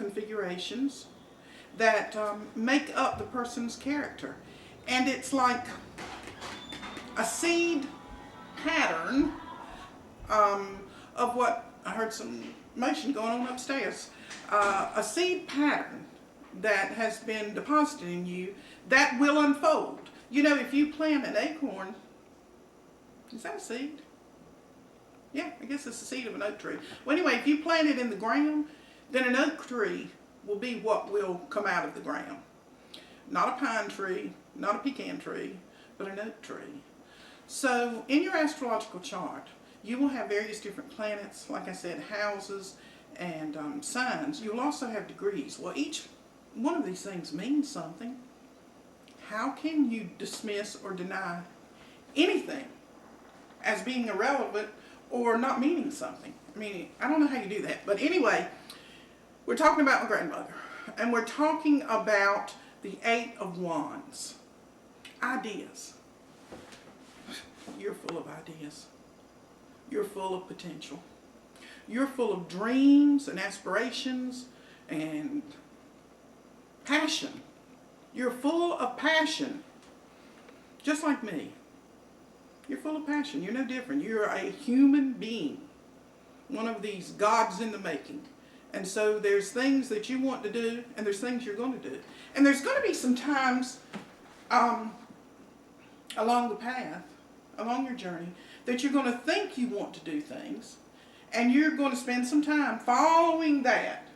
configurations that make up the person's character. And it's like a seed pattern of what, I heard some motion going on upstairs, a seed pattern that has been deposited in you that will unfold. You know, if you plant an acorn, is that a seed? Yeah, I guess it's the seed of an oak tree. Well, anyway, if you plant it in the ground, then an oak tree will be what will come out of the ground. Not a pine tree, not a pecan tree, but an oak tree. So in your astrological chart, you will have various different planets, like I said, houses and signs. You'll also have degrees. Well, each one of these things means something. How can you dismiss or deny anything as being irrelevant or not meaning something? I mean, I don't know how you do that. But anyway, we're talking about my grandmother. And we're talking about the Eight of Wands. Ideas. You're full of ideas. You're full of potential. You're full of dreams and aspirations and passion. You're full of passion. Just like me. You're full of passion. You're no different. You're a human being. One of these gods in the making. And so there's things that you want to do, and there's things you're going to do. And there's going to be some times along the path, along your journey, that you're going to think you want to do things, and you're going to spend some time following that.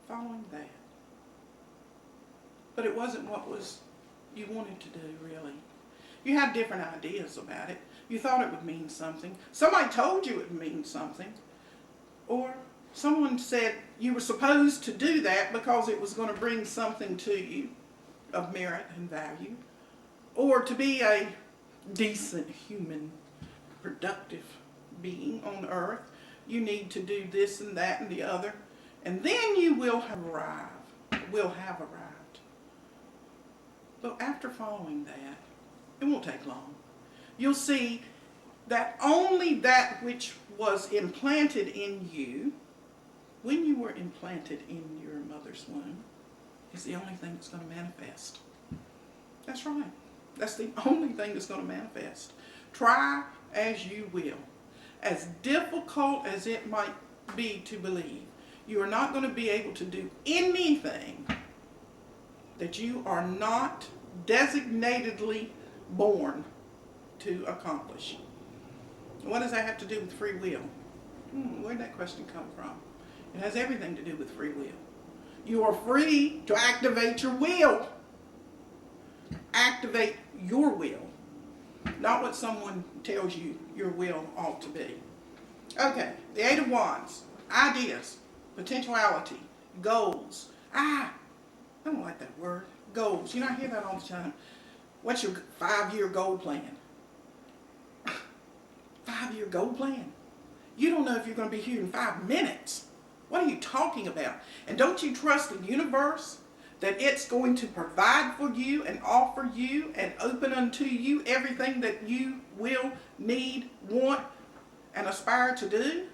Following that. But it wasn't what you wanted to do, really. You had different ideas about it. You thought it would mean something. Somebody told you it would mean something. Or someone said you were supposed to do that because it was going to bring something to you of merit and value. Or to be a decent human, productive being on earth, you need to do this and that and the other. And then you will have arrived. But after following that, it won't take long. You'll see that only that which was implanted in you, when you were implanted in your mother's womb, is the only thing that's going to manifest. That's right. That's the only thing that's going to manifest. Try as you will. As difficult as it might be to believe, you are not going to be able to do anything that you are not designatedly born to accomplish. What does that have to do with free will? Where did that question come from? It has everything to do with free will. You are free to activate your will. Activate your will. Not what someone tells you your will ought to be. Okay, the Eight of Wands. Ideas. Potentiality. Goals. I don't like that word. Goals. You know, I hear that all the time. What's your 5-year goal plan? 5-year goal plan? You don't know if you're going to be here in 5 minutes. What are you talking about? And don't you trust the universe that it's going to provide for you and offer you and open unto you everything that you will, need, want, and aspire to do?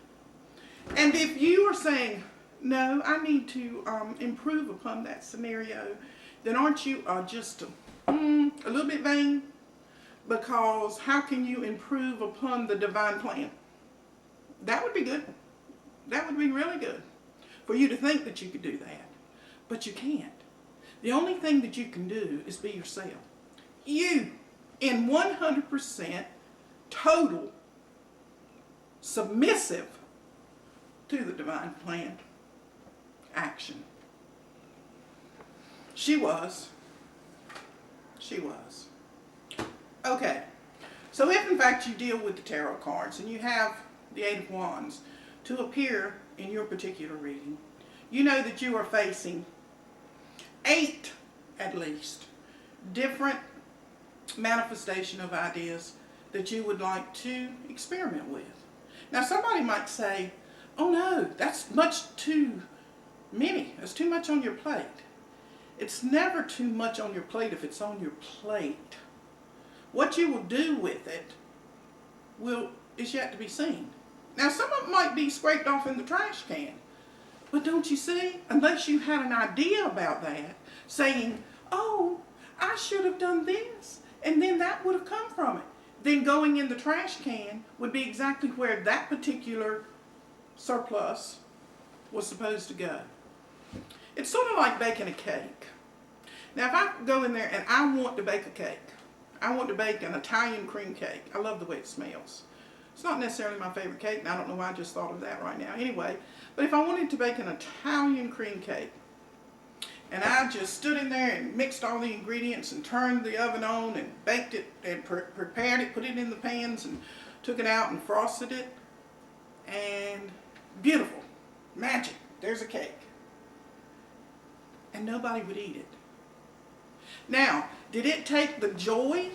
And if you are saying, no, I need to improve upon that scenario, then aren't you just a little bit vain? Because how can you improve upon the divine plan? That would be good. That would be really good for you to think that you could do that. But you can't. The only thing that you can do is be yourself. You, in 100% total submissive to the divine plan action. She was. Okay, so if in fact you deal with the tarot cards and you have the Eight of Wands to appear in your particular reading, you know that you are facing 8, at least, different manifestation of ideas that you would like to experiment with. Now somebody might say, oh no, that's much too many. That's too much on your plate. It's never too much on your plate if it's on your plate. What you will do with it is yet to be seen. Now, some of them might be scraped off in the trash can. But don't you see, unless you had an idea about that, saying, oh, I should have done this, and then that would have come from it, then going in the trash can would be exactly where that particular surplus was supposed to go. It's sort of like baking a cake. Now, if I go in there and I want to bake a cake, I want to bake an Italian cream cake. I love the way it smells. It's not necessarily my favorite cake, and I don't know why I just thought of that right now. Anyway, but if I wanted to bake an Italian cream cake, and I just stood in there and mixed all the ingredients and turned the oven on and baked it and prepared it, put it in the pans and took it out and frosted it, and beautiful, magic, there's a cake. And nobody would eat it. Now, did it take the joy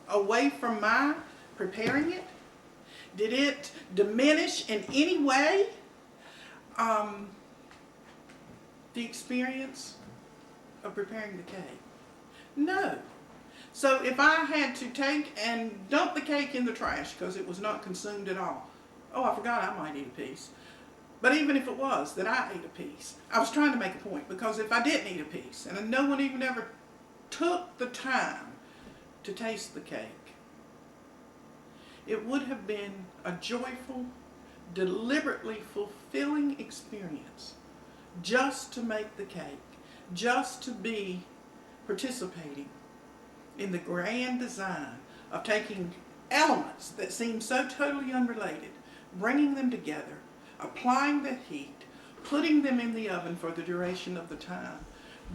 away from my preparing it? Did it diminish in any way the experience of preparing the cake? No. So if I had to take and dump the cake in the trash because it was not consumed at all, oh, I forgot I might eat a piece. But even if it was that I ate a piece, I was trying to make a point, because if I didn't eat a piece and no one even ever took the time to taste the cake, it would have been a joyful, deliberately fulfilling experience just to make the cake, just to be participating in the grand design of taking elements that seem so totally unrelated, bringing them together, applying the heat, putting them in the oven for the duration of the time,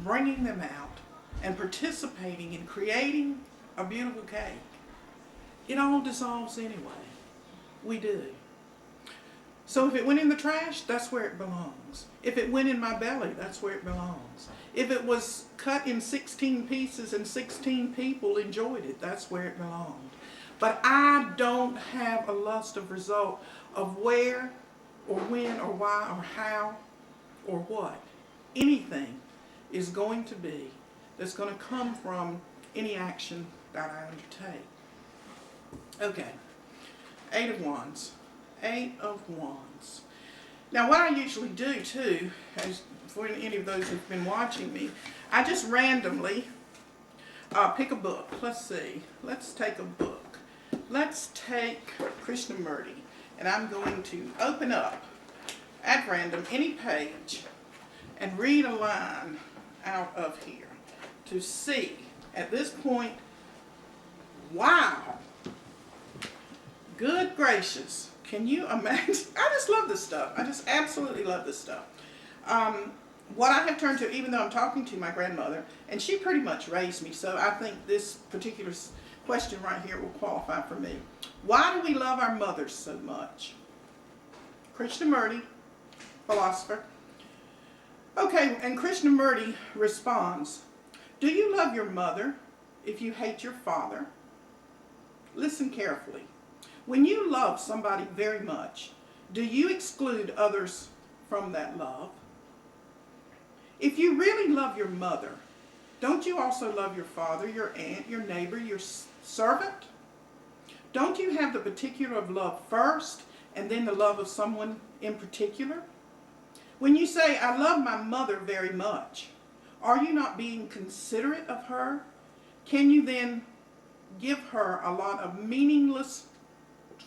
bringing them out, and participating in creating a beautiful cake. It all dissolves anyway. We do. So if it went in the trash, that's where it belongs. If it went in my belly, that's where it belongs. If it was cut in 16 pieces and 16 people enjoyed it, that's where it belonged. But I don't have a lust of result of where or when or why or how or what anything is going to be that's going to come from any action that I undertake. Okay, 8 of Wands. 8 of Wands. Now what I usually do too, as for any of those who've been watching me, I just randomly pick a book. Let's see. Let's take a book. Let's take Krishnamurti, and I'm going to open up at random any page and read a line out of here to see at this point. Wow. Good gracious. Can you imagine? I just love this stuff. I just absolutely love this stuff. What I have turned to, even though I'm talking to my grandmother, and she pretty much raised me, so I think this particular question right here will qualify for me. Why do we love our mothers so much? Krishnamurti, philosopher. Okay, and Krishnamurti responds, do you love your mother if you hate your father? Listen carefully. When you love somebody very much, do you exclude others from that love? If you really love your mother, don't you also love your father, your aunt, your neighbor, your servant? Don't you have the particular of love first and then the love of someone in particular? When you say, I love my mother very much, are you not being considerate of her? Can you then give her a lot of meaningless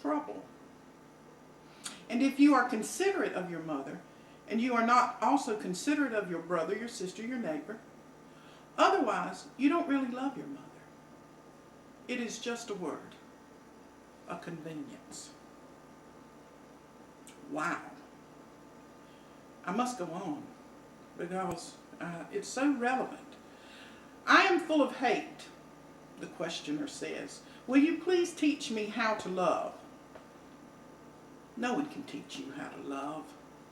trouble? And if you are considerate of your mother, and you are not also considerate of your brother, your sister, your neighbor, otherwise you don't really love your mother. It is just a word, a convenience. Wow. I must go on because it's so relevant. I am full of hate, the questioner says. Will you please teach me how to love? No one can teach you how to love.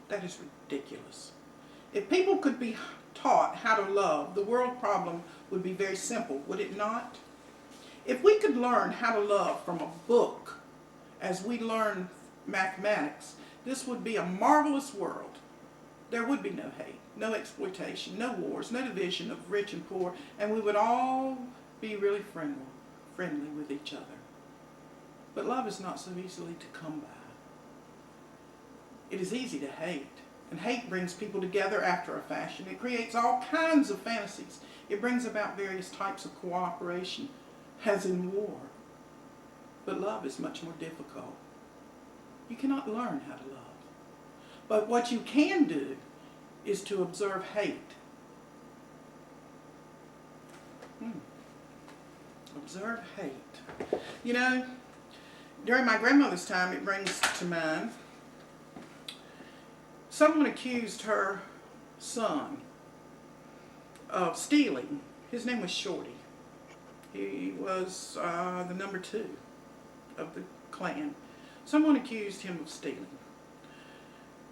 That is ridiculous. If people could be taught how to love, the world problem would be very simple, would it not? If we could learn how to love from a book as we learn mathematics, this would be a marvelous world. There would be no hate, no exploitation, no wars, no division of rich and poor, and we would all be really friendly with each other. But love is not so easily to come by. it is easy to hate. And hate brings people together after a fashion. It creates all kinds of fantasies. It brings about various types of cooperation, as in war. But love is much more difficult. You cannot learn how to love. But what you can do is to observe hate. Observe hate. You know, during my grandmother's time, it brings to mind, someone accused her son of stealing. His name was Shorty. He was the number 2 of the clan. Someone accused him of stealing.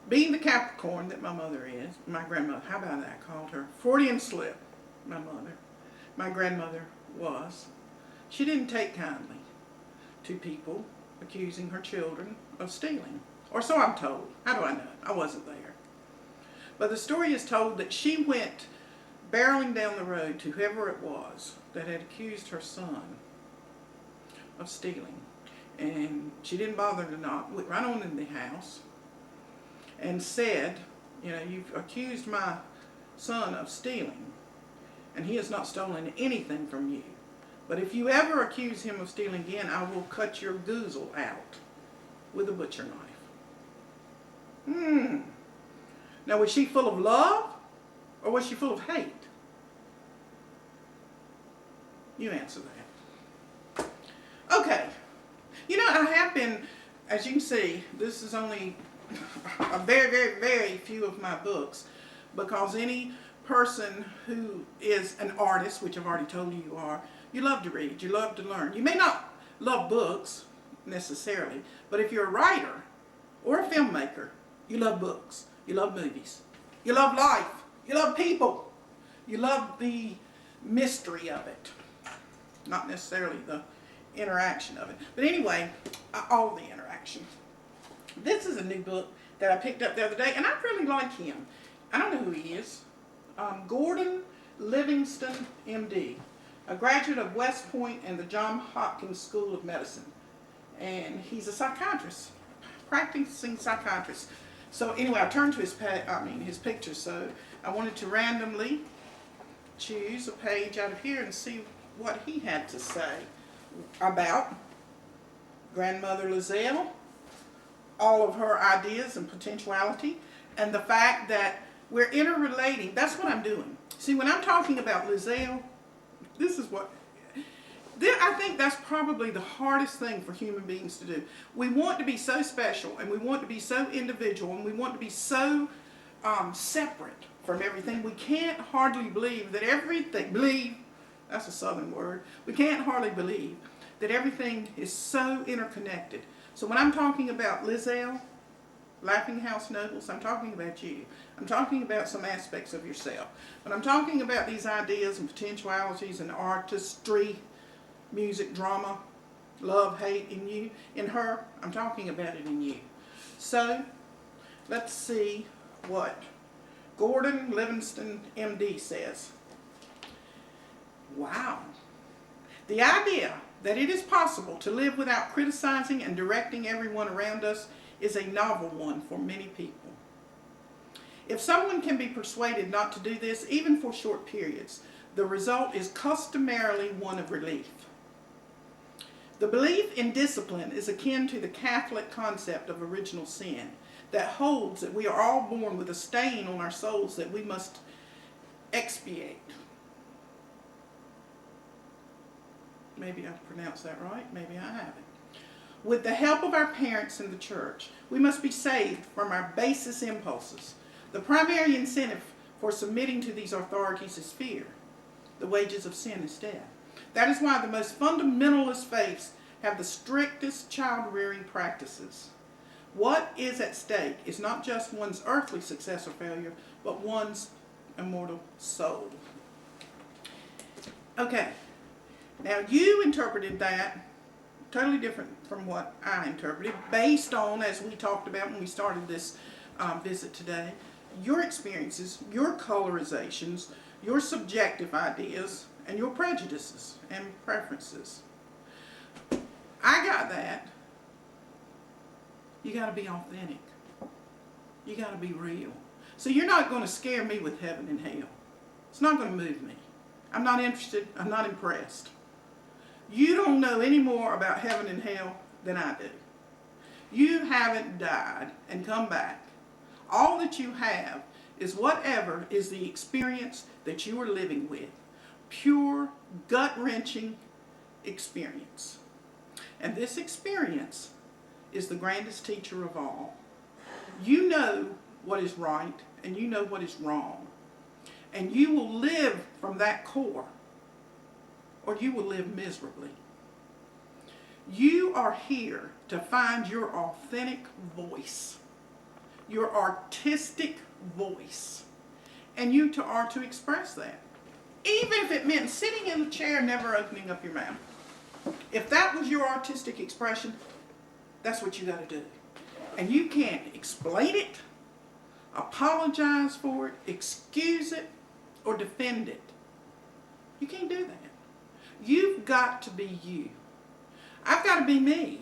Being the Capricorn that my mother is, my grandmother, how about that, called her Freudian slip, my mother. My grandmother was. She didn't take kindly to people accusing her children of stealing. Or so I'm told. How do I know? I wasn't there. But the story is told that she went barreling down the road to whoever it was that had accused her son of stealing. And she didn't bother to knock, went right on in the house and said, you know, you've accused my son of stealing, and he has not stolen anything from you. But if you ever accuse him of stealing again, I will cut your goozle out with a butcher knife. Now, was she full of love, or was she full of hate? You answer that. Okay. You know, I have been, as you can see, this is only a very, very, very few of my books, because any person who is an artist, which I've already told you you are, you love to read, you love to learn. You may not love books necessarily, but if you're a writer or a filmmaker, you love books, you love movies, you love life, you love people, you love the mystery of it, not necessarily the interaction of it. But anyway, all the interaction. This is a new book that I picked up the other day, and I really like him. I don't know who he is. Gordon Livingston, MD, a graduate of West Point and the Johns Hopkins School of Medicine. And he's a psychiatrist, practicing psychiatrist. So anyway, I turned to his picture, so I wanted to randomly choose a page out of here and see what he had to say about Grandmother Lizelle, all of her ideas and potentiality, and the fact that we're interrelating. That's what I'm doing. See, when I'm talking about Lizelle, this is what, I think that's probably the hardest thing for human beings to do. We want to be so special, and we want to be so individual, and we want to be so separate from everything. We can't hardly believe that everything, that's a southern word, we can't hardly believe that everything is so interconnected. So when I'm talking about Lizelle, Laughing House Nobles, I'm talking about you. I'm talking about some aspects of yourself. When I'm talking about these ideas and potentialities and artistry, music, drama, love, hate in you, in her, I'm talking about it in you. So let's see what Gordon Livingston, MD, says. Wow. The idea that it is possible to live without criticizing and directing everyone around us is a novel one for many people. If someone can be persuaded not to do this, even for short periods, the result is customarily one of relief. The belief in discipline is akin to the Catholic concept of original sin that holds that we are all born with a stain on our souls that we must expiate. Maybe I pronounced that right, maybe I haven't. With the help of our parents and the church, we must be saved from our basest impulses. The primary incentive for submitting to these authorities is fear. The wages of sin is death. That is why the most fundamentalist faiths have the strictest child-rearing practices. What is at stake is not just one's earthly success or failure, but one's immortal soul. Okay, now you interpreted that totally different from what I interpreted, based on, as we talked about when we started this visit today, your experiences, your colorizations, your subjective ideas, and your prejudices and preferences. I got that. You got to be authentic. You got to be real. So you're not going to scare me with heaven and hell. It's not going to move me. I'm not interested. I'm not impressed. You don't know any more about heaven and hell than I do. You haven't died and come back. All that you have is whatever is the experience that you are living with. Pure, gut-wrenching experience. And this experience is the grandest teacher of all. You know what is right and you know what is wrong. And you will live from that core, or you will live miserably. You are here to find your authentic voice, your artistic voice, and you are to express that. Even if it meant sitting in the chair and never opening up your mouth. If that was your artistic expression, that's what you got to do. And you can't explain it, apologize for it, excuse it, or defend it. You can't do that. You've got to be you. I've got to be me.